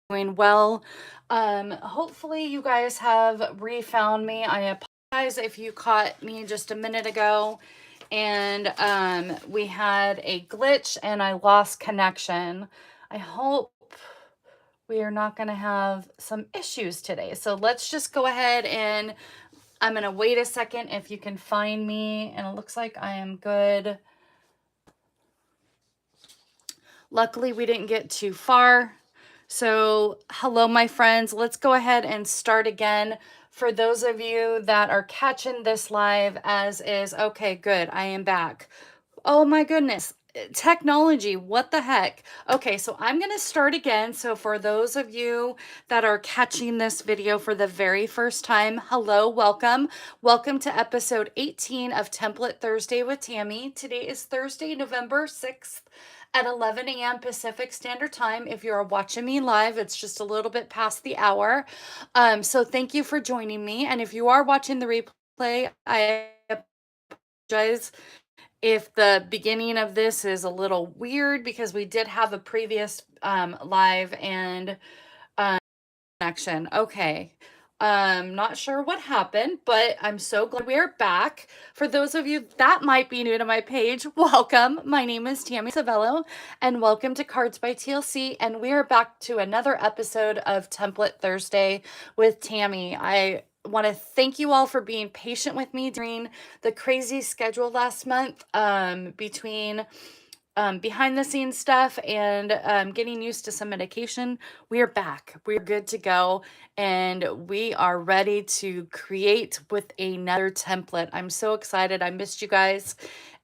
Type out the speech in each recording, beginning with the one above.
doing well. Hopefully you guys have refound me. I apologize if you caught me just a minute ago and we had a glitch and I lost connection. I hope we are not going to have some issues today. So let's just go ahead and I'm going to wait a second if you can find me, and it looks like I am good. Luckily, we didn't get too far. So hello, my friends. Let's go ahead and start again. For those of you that are catching this live as is, okay, good. I am back. Oh my goodness. Technology, what the heck? Okay, so I'm going to start again. So for those of you that are catching this video for the very first time, hello, welcome. Welcome to episode 18 of Template Thursday with Tammy. Today is Thursday, November 6th at 11 a.m. Pacific Standard Time. If you're watching me live, it's just a little bit past the hour. So thank you for joining me. And if you are watching the replay, I apologize if the beginning of this is a little weird because we did have a previous live and connection. Okay. Not sure what happened, but I'm so glad we are back. For those of you that might be new to my page, welcome. My name is Tammy Civello, and welcome to Cards by TLC. And we are back to another episode of Template Thursday with Tammy. I want to thank you all for being patient with me during the crazy schedule last month between behind the scenes stuff and getting used to some medication. We are back. We're good to go. And we are ready to create with another template. I'm so excited. I missed you guys.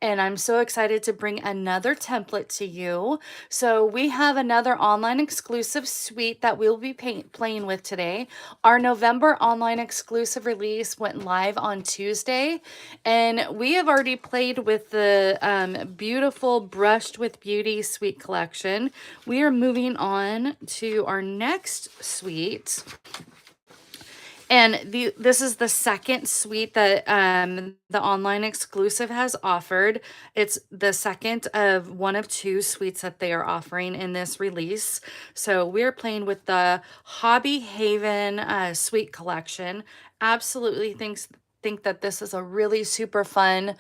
And I'm so excited to bring another template to you. So we have another online exclusive suite that we'll be playing with today. Our November online exclusive release went live on Tuesday. And we have already played with the beautiful Brushed with Beauty suite collection. We are moving on to our next suite. And this is the second suite that the online exclusive has offered. It's the second of one of two suites that they are offering in this release. So we're playing with the Hobby Haven suite collection. Absolutely think that this is a really super fun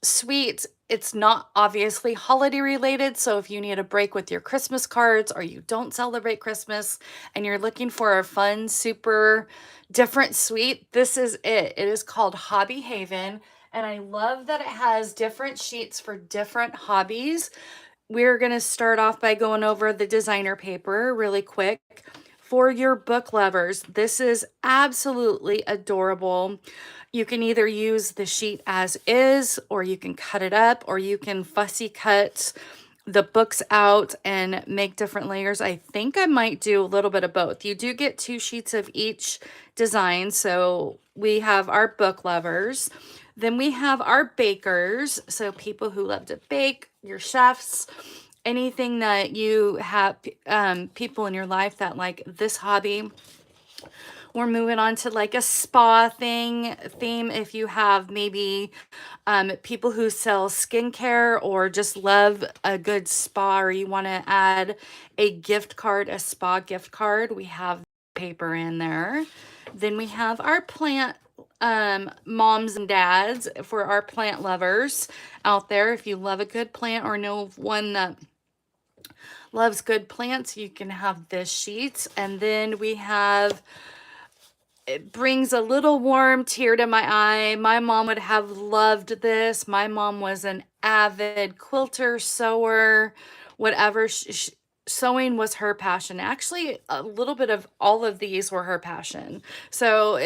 suite. It's not obviously holiday related, so if you need a break with your Christmas cards or you don't celebrate Christmas and you're looking for a fun, super different suite, this is it. It is called Hobby Haven, and I love that it has different sheets for different hobbies. We're going to start off by going over the designer paper really quick. For your book lovers, this is absolutely adorable. You can either use the sheet as is, or you can cut it up, or you can fussy cut the books out and make different layers. I think I might do a little bit of both. You do get 2 sheets of each design. So we have our book lovers. Then we have our bakers. So people who love to bake, your chefs, anything that you have people in your life that like this hobby. We're moving on to like a spa theme. If you have maybe people who sell skincare or just love a good spa, or you want to add a gift card, a spa gift card, we have paper in there. Then we have our plant moms and dads for our plant lovers out there. If you love a good plant or know one that loves good plants, you can have this sheet. And then we have, it brings a little warm tear to my eye. My mom would have loved this. My mom was an avid quilter, sewer, whatever. Sewing was her passion. Actually, a little bit of all of these were her passion. So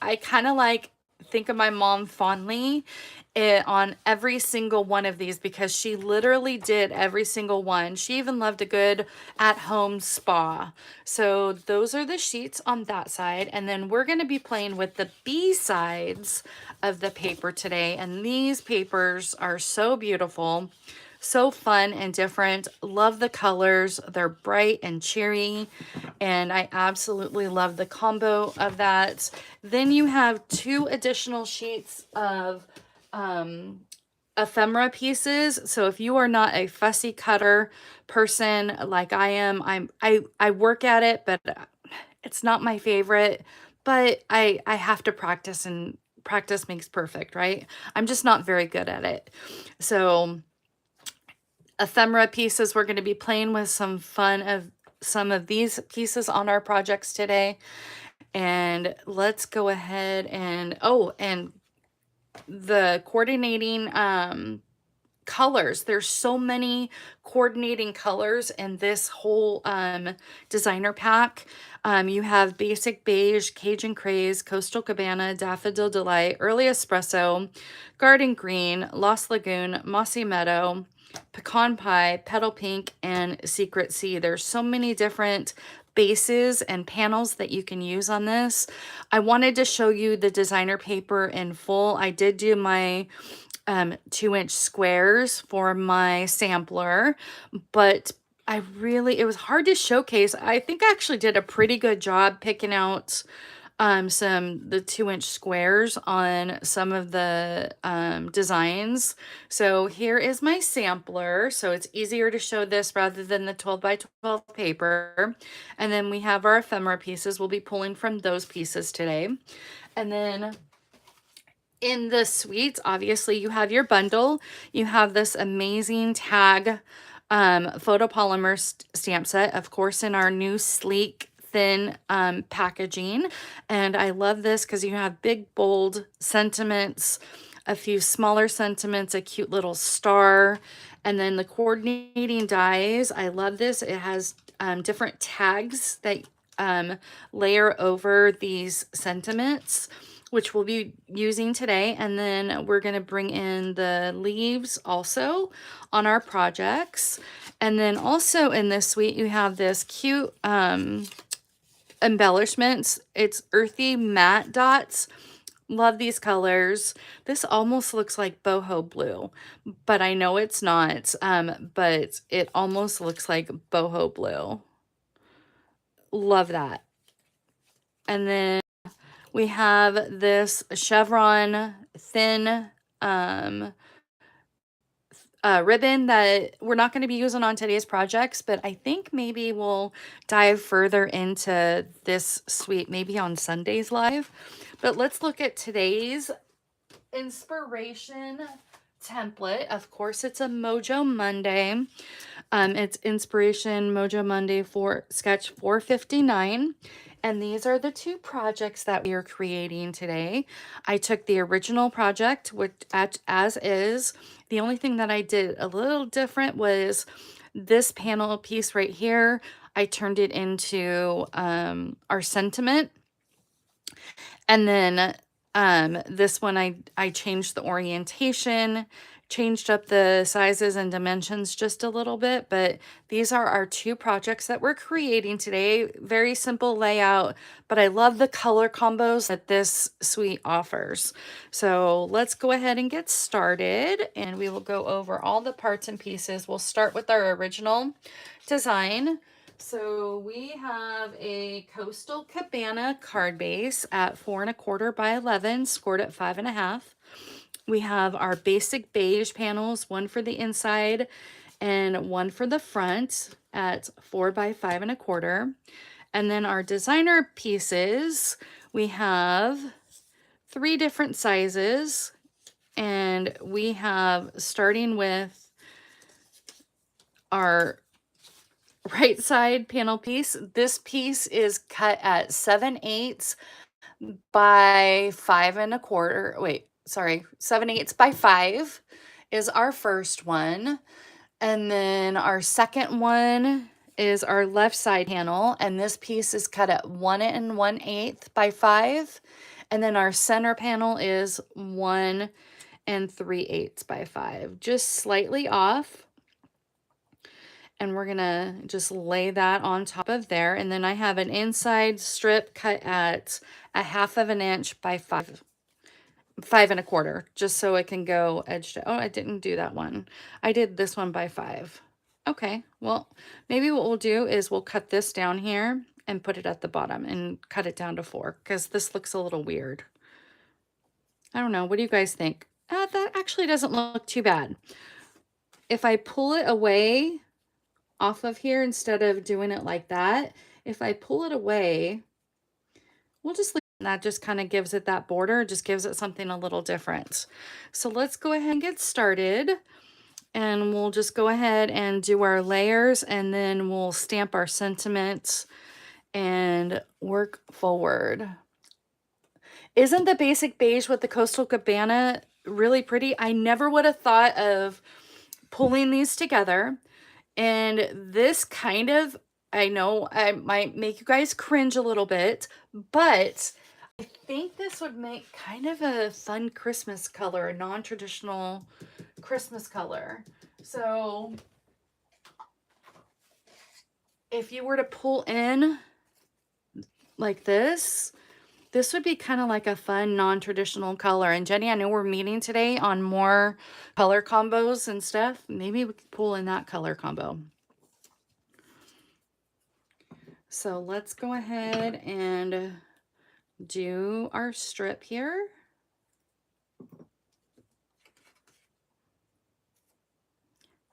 I kind of like think of my mom fondly on every single one of these because she literally did every single one. She even loved a good at-home spa. So those are the sheets on that side. And then we're going to be playing with the B sides of the paper today. And these papers are so beautiful, so fun and different. Love the colors. They're bright and cheery. And I absolutely love the combo of that. Then you have 2 additional sheets of ephemera pieces. So if you are not a fussy cutter person like I am, I work at it, but it's not my favorite, but I have to practice, and practice makes perfect, right? I'm just not very good at it. So ephemera pieces, we're going to be playing with some fun of some of these pieces on our projects today. And let's go ahead and, oh, and the coordinating colors. There's so many coordinating colors in this whole designer pack. You have Basic Beige, Cajun Craze, Coastal Cabana, Daffodil Delight, Early Espresso, Garden Green, Lost Lagoon, Mossy Meadow, Pecan Pie, Petal Pink, and Secret Sea. There's so many different bases and panels that you can use on this. I wanted to show you the designer paper in full. I did do my 2-inch squares for my sampler, but it was hard to showcase. I think I actually did a pretty good job picking out the 2-inch squares on some of the designs. So here is my sampler. So it's easier to show this rather than the 12 by 12 paper. And then we have our ephemera pieces. We'll be pulling from those pieces today. And then in the suites, obviously you have your bundle. You have this amazing tag photopolymer stamp set, of course, in our new sleek thin packaging. And I love this because you have big, bold sentiments, a few smaller sentiments, a cute little star, and then the coordinating dies. I love this. It has different tags that layer over these sentiments, which we'll be using today. And then we're going to bring in the leaves also on our projects. And then also in this suite, you have this cute embellishments. It's earthy matte dots. Love these colors. This almost looks like boho blue, but I know it's not. But it almost looks like boho blue. Love that. And then we have this chevron thin ribbon that we're not going to be using on today's projects, but I think maybe we'll dive further into this suite, maybe on Sunday's live. But let's look at today's inspiration template. Of course, it's a Mojo Monday. It's Inspiration Mojo Monday for sketch 459. And these are the two projects that we are creating today. I took the original project, which as is. The only thing that I did a little different was this panel piece right here. I turned it into our sentiment. And then this one, I changed the orientation, changed up the sizes and dimensions just a little bit, but these are our two projects that we're creating today. Very simple layout, but I love the color combos that this suite offers. So let's go ahead and get started, and we will go over all the parts and pieces. We'll start with our original design. So we have a Coastal Cabana card base at 4 1/4 by 11, scored at 5 1/2. We have our basic beige panels, one for the inside and one for the front at 4 by 5 1/4. And then our designer pieces, we have 3 different sizes, and we have, starting with our right side panel piece. This piece is cut at 7/8 by 5 1/4. Wait, sorry, 7/8 by 5 is our first one. And then our second one is our left side panel. And this piece is cut at 1 1/8 by 5. And then our center panel is 1 3/8 by 5, just slightly off. And we're gonna just lay that on top of there. And then I have an inside strip cut at 1/2 inch by 5 1/4, just so it can go edge to, oh, I didn't do that one. I did this one by 5. Okay, well, maybe what we'll do is we'll cut this down here and put it at the bottom and cut it down to 4, because this looks a little weird. I don't know. What do you guys think? That actually doesn't look too bad. If I pull it away off of here instead of doing it like that, if I pull it away, we'll just leave it, and that just kind of gives it that border, just gives it something a little different. So let's go ahead and get started, and we'll just go ahead and do our layers, and then we'll stamp our sentiments and work forward. Isn't the basic beige with the Coastal Cabana really pretty? I never would have thought of pulling these together. And this kind of, I know I might make you guys cringe a little bit, but I think this would make kind of a fun Christmas color, a non-traditional Christmas color. So if you were to pull in like this would be kind of like a fun non-traditional color. And Jenny, I know we're meeting today on more color combos and stuff. Maybe we could pull in that color combo. So let's go ahead and do our strip here.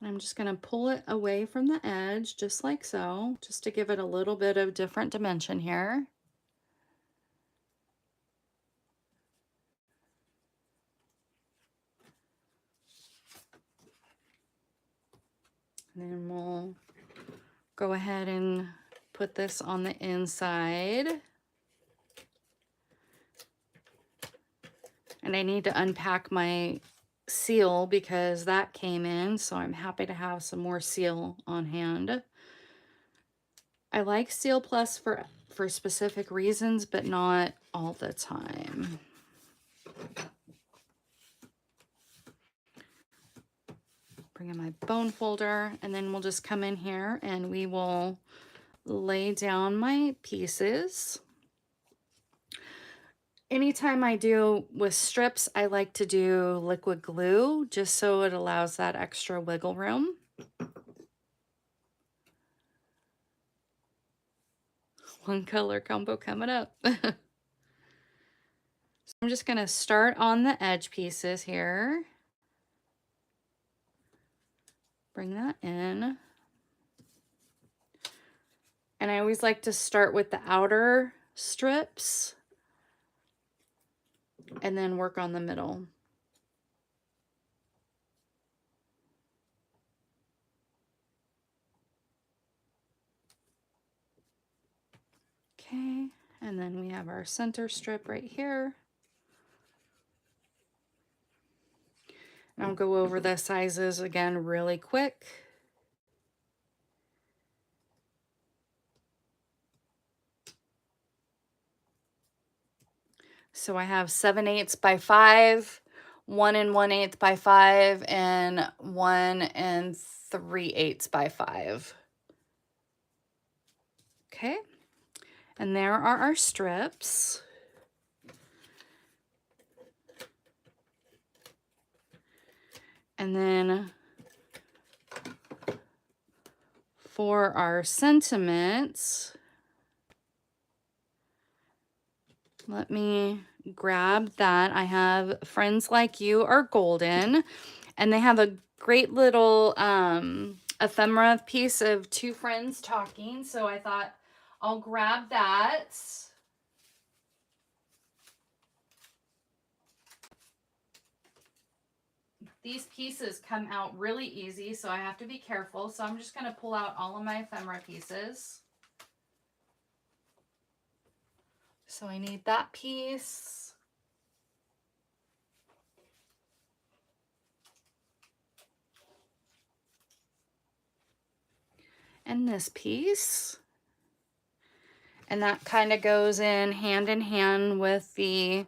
And I'm just going to pull it away from the edge just like so, just to give it a little bit of different dimension here. And then we'll go ahead and put this on the inside. And I need to unpack my seal because that came in, so I'm happy to have some more seal on hand. I like Seal Plus for specific reasons, but not all the time. Bring in my bone folder, and then we'll just come in here and we will lay down my pieces. Anytime I do with strips, I like to do liquid glue just so it allows that extra wiggle room. One color combo coming up. So I'm just going to start on the edge pieces here. Bring that in. And I always like to start with the outer strips and then work on the middle. Okay, and then we have our center strip right here. And I'll go over the sizes again really quick. So I have 7/8 by 5, 1 1/8 by 5, and 1 3/8 by 5. Okay, and there are our strips. And then for our sentiments, let me grab that. I have Friends Like You Are Golden, and they have a great little ephemera piece of two friends talking. So I thought I'll grab that. These pieces come out really easy, so I have to be careful. So I'm just going to pull out all of my ephemera pieces. So I need that piece. And this piece. And that kind of goes in hand with the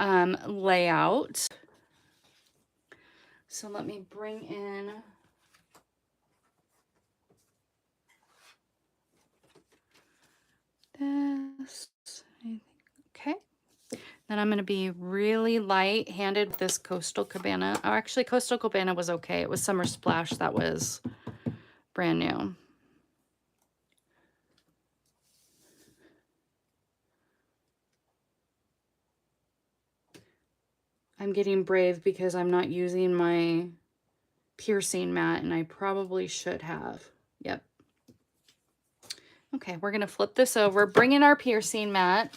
layout. So let me bring in this. Okay. Then I'm going to be really light-handed with this Coastal Cabana. Oh, actually, Coastal Cabana was okay. It was Summer Splash that was brand new. I'm getting brave because I'm not using my piercing mat, and I probably should have. Yep. Okay, we're going to flip this over, bring in our piercing mat,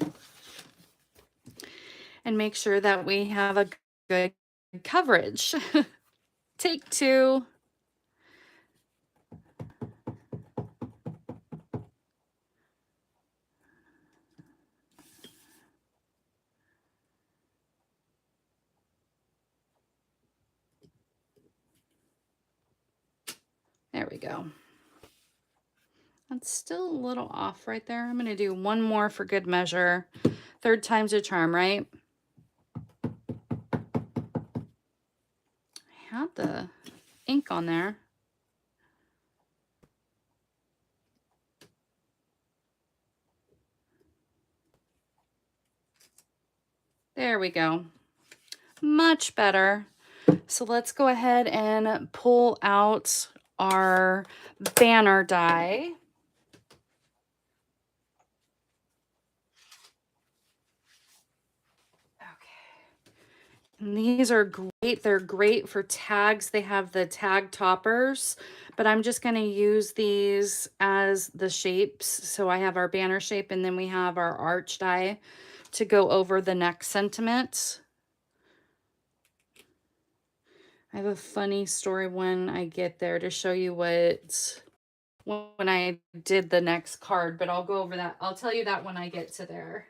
and make sure that we have a good coverage. Take two. There we go. That's still a little off right there. I'm going to do one more for good measure. Third time's a charm, right? I had the ink on there. There we go. Much better. So let's go ahead and pull out our banner die. And these are great. They're great for tags. They have the tag toppers, but I'm just going to use these as the shapes. So I have our banner shape, and then we have our arch die to go over the next sentiment. I have a funny story when I get there to show you when I did the next card, but I'll go over that. I'll tell you that when I get to there.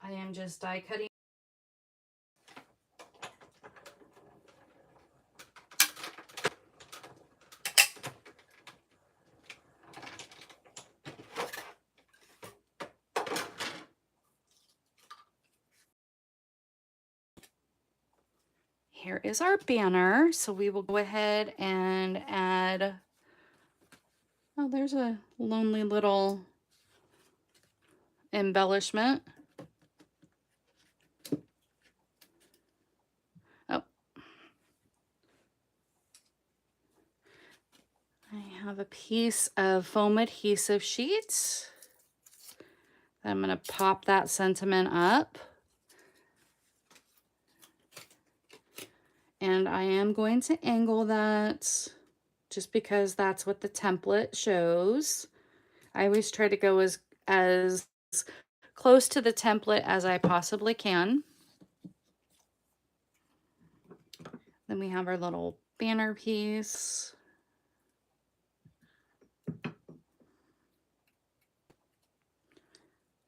I am just die cutting. Here is our banner. So we will go ahead and add, oh, there's a lonely little embellishment. Oh, I have a piece of foam adhesive sheet. I'm going to pop that sentiment up. And I am going to angle that just because that's what the template shows. I always try to go as close to the template as I possibly can. Then we have our little banner piece.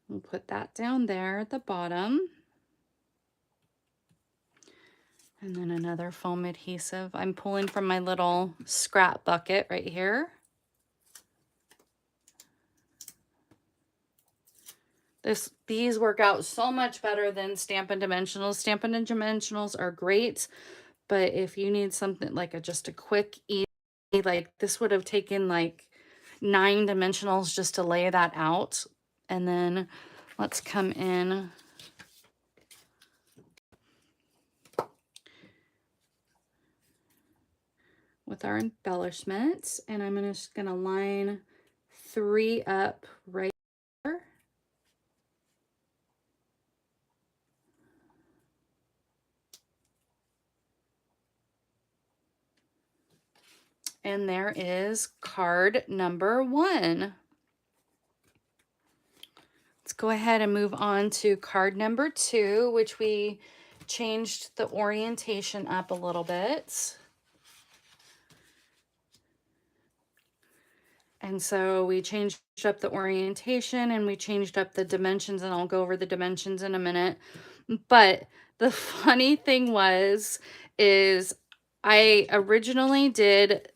We'll put that down there at the bottom. And then another foam adhesive. I'm pulling from my little scrap bucket right here. These work out so much better than Stampin' Dimensionals. Stampin' Dimensionals are great, but if you need something like just a quick, easy, like this would have taken like 9 dimensionals just to lay that out. And then let's come in with our embellishments, and I'm just going to line 3 up right here. And there is card number 1. Let's go ahead and move on to card number 2, which we changed the orientation up a little bit. And so we changed up the orientation and we changed up the dimensions, and I'll go over the dimensions in a minute. But the funny thing is I originally did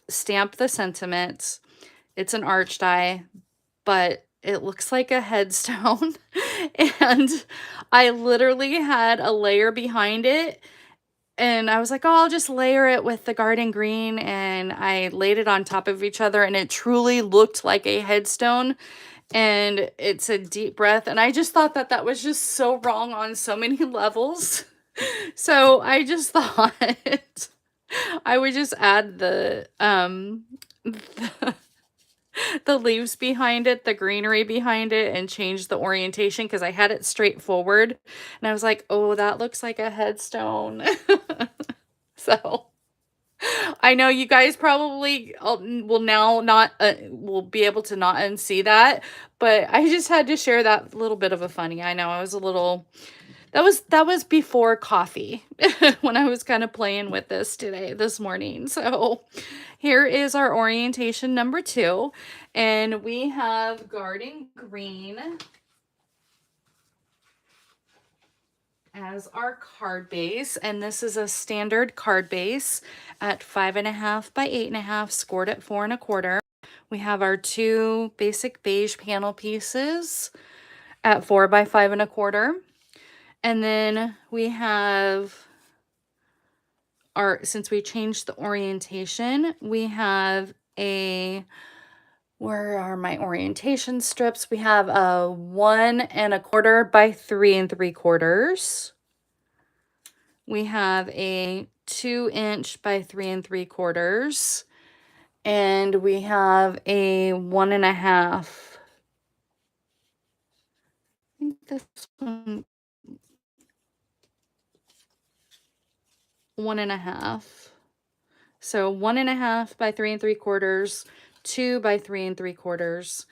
stamp the sentiment. It's an arch die, but it looks like a headstone. And I literally had a layer behind it. And I was like, oh, I'll just layer it with the garden green. And I laid it on top of each other, and it truly looked like a headstone. And it's a deep breath. And I just thought that that was just so wrong on so many levels. So I just thought I would just add the the leaves behind it, the greenery behind it, and change the orientation because I had it straight forward. And I was like, oh, that looks like a headstone. So I know you guys probably will now not will be able to not unsee that, but I just had to share that little bit of a funny. I know I was a little that was before coffee when I was kind of playing with this morning. So here is our orientation number 2, and we have Garden Green as our card base, and this is a standard card base at 5.5 by 8.5, scored at 4.25. We have our 2 basic beige panel pieces at 4 by 5.25. And then we have our, since we changed the orientation, we have a, where are my orientation strips? We have a 1.25 by 3.75. We have a 2-inch by 3.75. And we have a 1.5. I think this one, 1.5. So 1.5 by 3.75, 2 by 3.75,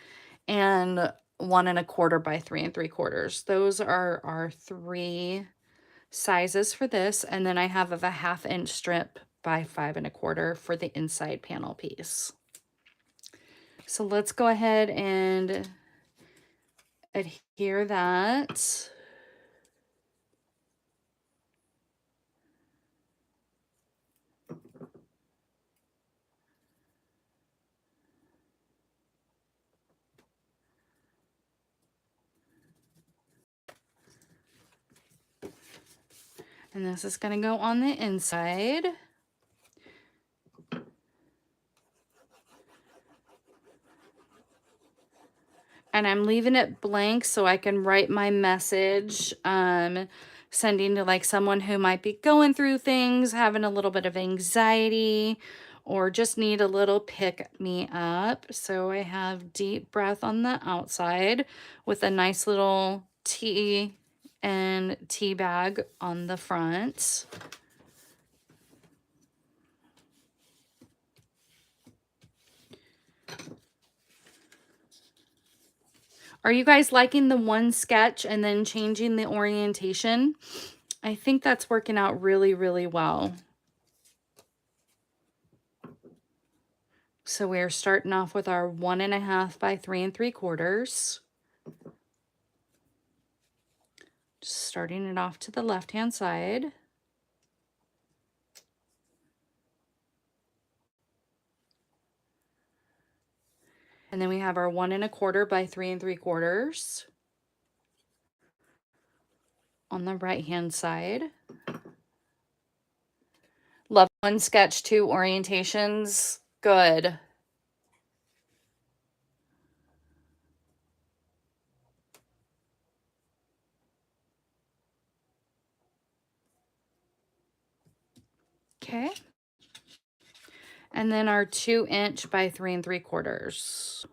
and 1.25 by 3.75. Those are our 3 sizes for this. And then I have a 1/2 inch strip by 5.25 for the inside panel piece. So let's go ahead and adhere that. And this is going to go on the inside. And I'm leaving it blank so I can write my message, sending to like someone who might be going through things, having a little bit of anxiety, or just need a little pick me up. So I have deep breath on the outside with a nice little tea and tea bag on the front. Are you guys liking the one sketch and then changing the orientation? I think that's working out really, really well. So we're starting off with our 1.5 by 3.75. Just starting it off to the left-hand side. And then we have our 1.25 by 3.75 on the right-hand side. Love one sketch, 2 orientations. Good. Okay. And then our 2-inch by 3.75.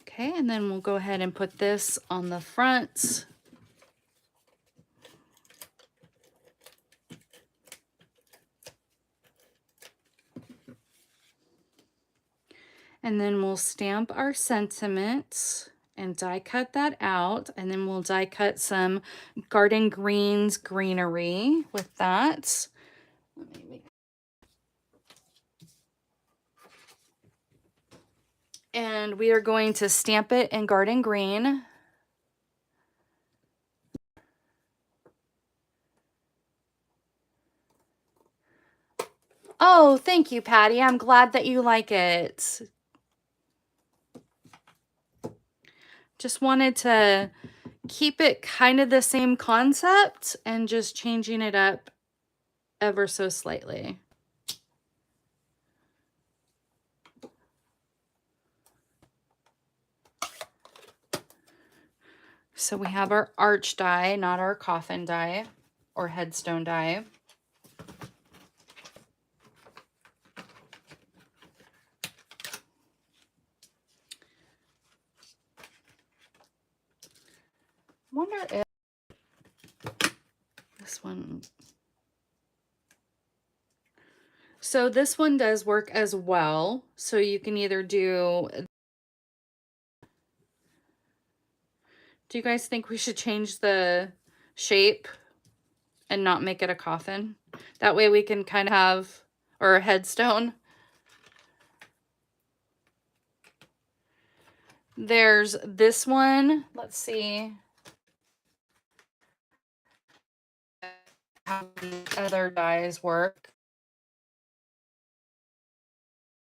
Okay, and then we'll go ahead and put this on the front. And then we'll stamp our sentiment and die cut that out. And then we'll die cut some Garden Greens greenery with that. And we are going to stamp it in Garden Green. Oh, thank you, Patty. I'm glad that you like it. Just wanted to keep it kind of the same concept and just changing it up ever so slightly. So we have our arch die, not our coffin die or headstone die. Wonder if this one. So this one does work as well. So you can either do you guys think we should change the shape and not make it a coffin? That way we can kind of have, or a headstone. There's this one. Let's see how the other dies work.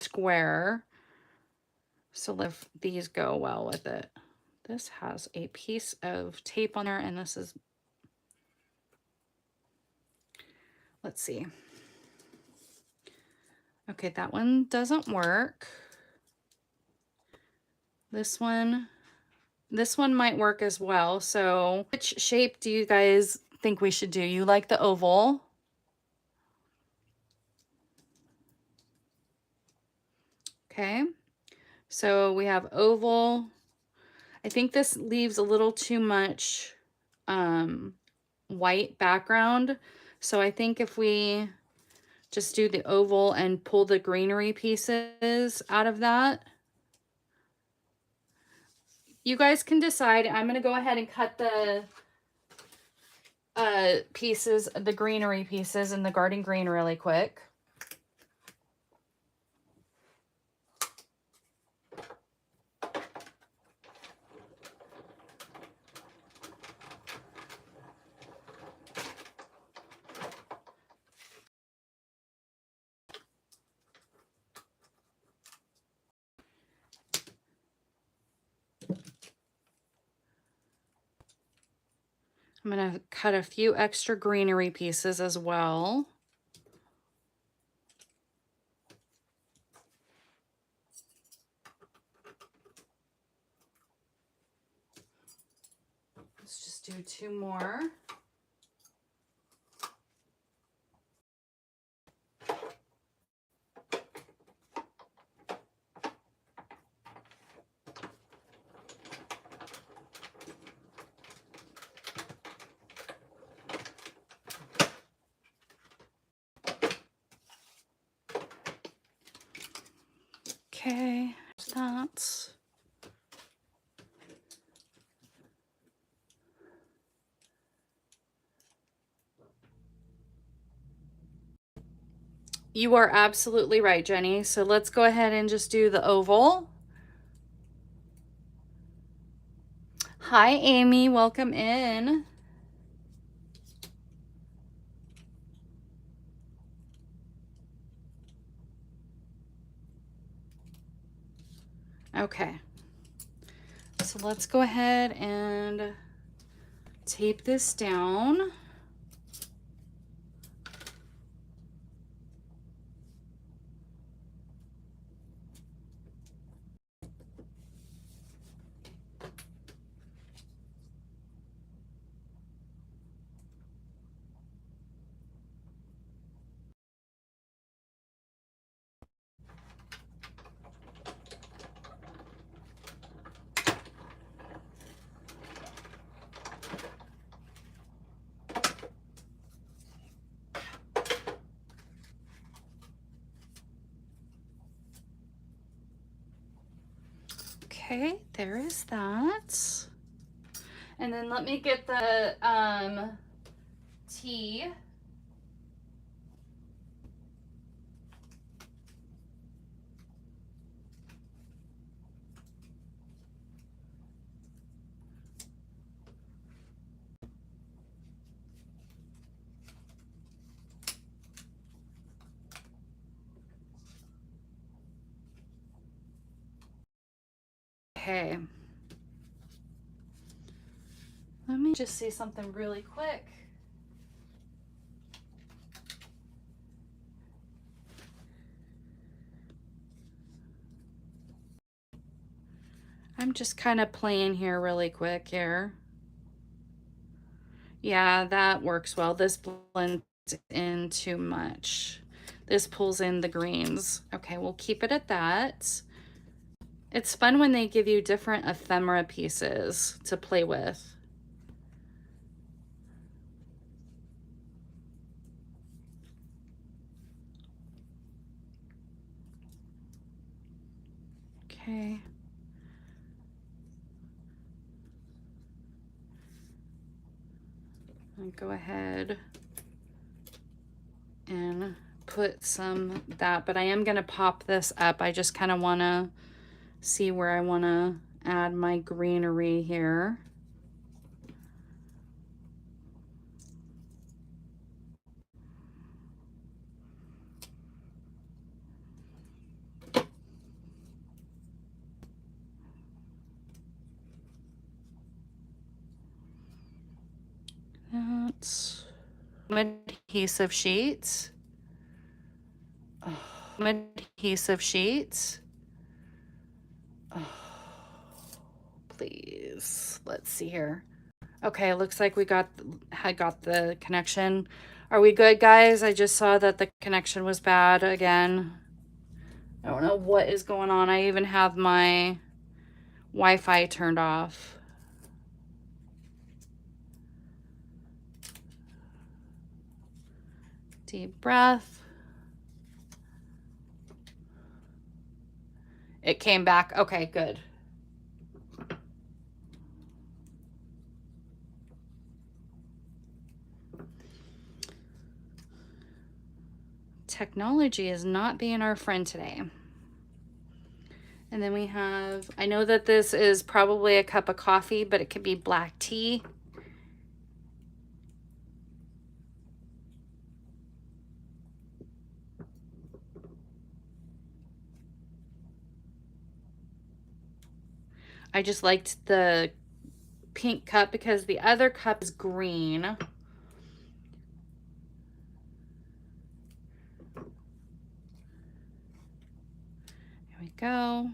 Square. So if these go well with it. This has a piece of tape on there, and this is, let's see. Okay, that one doesn't work. This one might work as well. So which shape do you guys think we should do? You like the oval? Okay, so we have oval. I think this leaves a little too much white background. So I think if we just do the oval and pull the greenery pieces out of that. You guys can decide. I'm going to go ahead and cut the pieces, the greenery pieces in the garden green really quick. I'm going to cut a few extra greenery pieces as well. Let's just do 2 more. Okay, that's. You are absolutely right, Jenny. So let's go ahead and just do the oval. Hi, Amy. Welcome in. Okay. So let's go ahead and tape this down. Okay, there is that. And then let me get the tea. Okay. Let me just see something really quick. I'm just kind of playing here really quick here. Yeah, that works well. This blends in too much. This pulls in the greens. Okay, we'll keep it at that. It's fun when they give you different ephemera pieces to play with. Okay. I'll go ahead and put some that, but I am going to pop this up. I just kind of want to see where I want to add my greenery here. That's adhesive sheets. Oh, adhesive sheets. Oh, please. Let's see here. Okay, looks like we had got the connection. Are we good, guys? I just saw that the connection was bad again. I don't know what is going on. I even have my Wi-Fi turned off. Deep breath. It came back. Okay, good. Technology is not being our friend today. And then we have, I know that this is probably a cup of coffee, but it could be black tea. I just liked the pink cup because the other cup is green. There we go.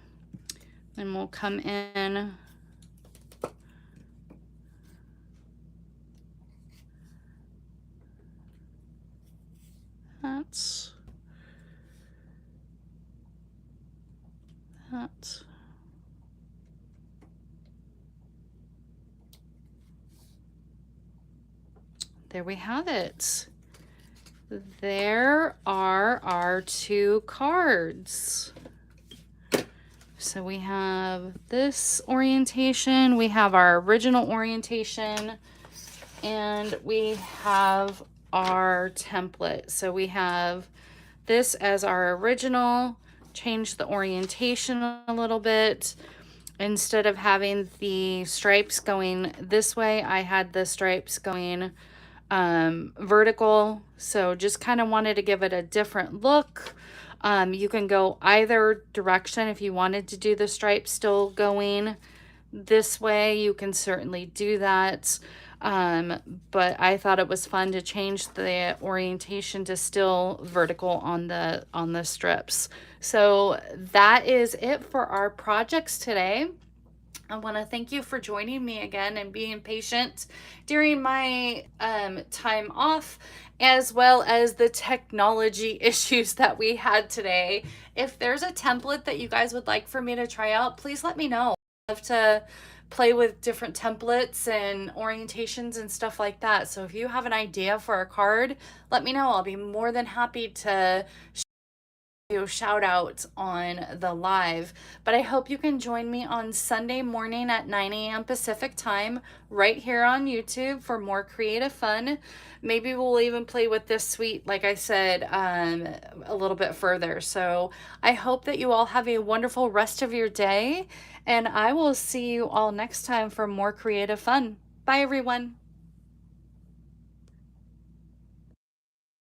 Then we'll come in. That's that. There we have it. There are our 2 cards. So we have this orientation, we have our original orientation, and we have our template. So we have this as our original, change the orientation a little bit. Instead of having the stripes going this way, I had the stripes going vertical. So just kind of wanted to give it a different look. You can go either direction. If you wanted to do the stripes still going this way, you can certainly do that. But I thought it was fun to change the orientation to still vertical on the strips. So that is it for our projects today. I want to thank you for joining me again and being patient during my time off, as well as the technology issues that we had today. If there's a template that you guys would like for me to try out, please let me know. I love to play with different templates and orientations and stuff like that. So if you have an idea for a card, let me know. I'll be more than happy to shout out on the live. But I hope you can join me on Sunday morning at 9 a.m. Pacific time right here on YouTube for more creative fun. Maybe we'll even play with this suite, like I said, a little bit further. So I hope that you all have a wonderful rest of your day, and I will see you all next time for more creative fun. Bye, everyone.